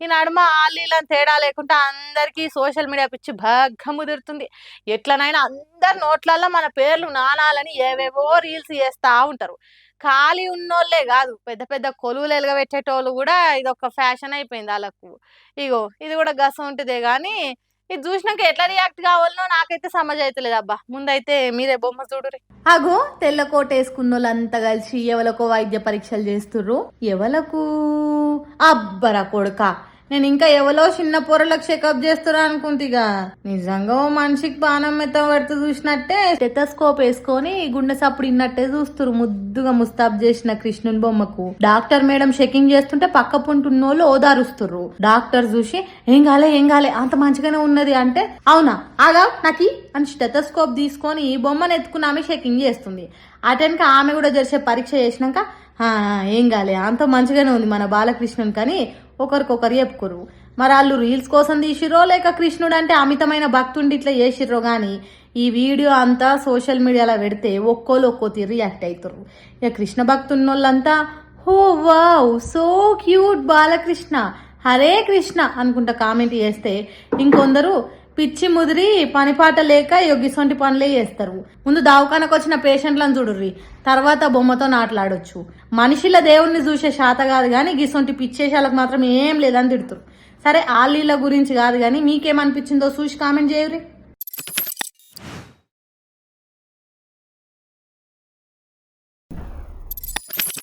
ఈ నడుమ ఆలీలని తేడా లేకుండా అందరికీ సోషల్ మీడియా పిచ్చి బాగా ముదురుతుంది. ఎట్లనైనా అందరి నోట్లల్లో మన పేర్లు నానాలని ఏవేవో రీల్స్ చేస్తా ఉంటారు. ఖాళీ ఉన్నోళ్ళే గాదు, పెద్ద పెద్ద కొలువులు ఎలుగబెట్టేటోళ్ళు గూడా ఇదొక ఫ్యాషన్ అయిపోయింది ఆళ్ళకు. ఇగో ఇది గూడా గసొంటిదే గానీ, ఇది జూసినాక ఎట్లా రియాక్ట్ కావాలనో నాకైతే సమజైతలేదబ్బా. ముందైతే మీరే బొమ్మ చూడుర్రి. అగో తెల్ల కోట్ వేసుకున్నోళ్ళంతా కలిసి ఎవలకో వైద్య పరీక్షలు చేస్తుర్రు. ఎవలకు అబ్బరా కొడుక, నేను ఇంకా ఎవలో చిన్న పొరలకు చెకప్ చేస్తురా అనుకుంటిగా. నిజంగా ఓ మనిషికి బాణం మెత్త పడుతూ చూసినట్టే స్టెథోస్కోప్ వేసుకొని గుండె సప్పుడు ఇన్నట్టే చూస్తురు ముద్దుగా ముస్తాబ్ చేసిన కృష్ణుని బొమ్మకు. డాక్టర్ మేడం చెకింగ్ చేస్తుంటే పక్క పుంటున్నోళ్ళు ఓదారుస్తుర్రు. డాక్టర్ చూసి ఏం కాలే అంత మంచిగానే ఉన్నది అంటే, అవునా ఆగా నాకి అని స్టెథోస్కోప్ తీసుకొని బొమ్మను ఎత్తుకుని ఆమె చెకింగ్ చేస్తుంది. అటెన్కి ఆమె కూడా జరిసే పరీక్ష చేసినాక ఏం కాలే అంత మంచిగానే ఉంది మన బాలకృష్ణుని కానీ ఒకరికొకరు చెప్పుకోరు. మరి వాళ్ళు రీల్స్ కోసం తీసిరో లేక కృష్ణుడు అంటే అమితమైన భక్తుండి ఇట్లా చేసిర్రో కానీ ఈ వీడియో అంతా సోషల్ మీడియాలో పెడితే ఒక్కో తీరు రియాక్ట్ అవుతారు. ఇక కృష్ణ భక్తున్నోళ్ళంతా హో wow so cute Balakrishna Hare Krishna అనుకుంటా కామెంట్ చేస్తే, ఇంకొందరు పిచ్చి ముదిరి పనిపాట లేక గిసొంటి పనులే చేస్తారు. ముందు దవాఖానకు వచ్చిన పేషెంట్లను చూడుర్రి, తర్వాత బొమ్మతో నాట్లాడొచ్చు. మనిషిల దేవుణ్ణి చూసే శాత కాదు కానీ గిసొంటి పిచ్చేశాలకు మాత్రం ఏం లేదని తిడుతురు. సరే ఆలీల గురించి కాదు కానీ మీకేమనిపించిందో చూసి కామెంట్ చేయరు.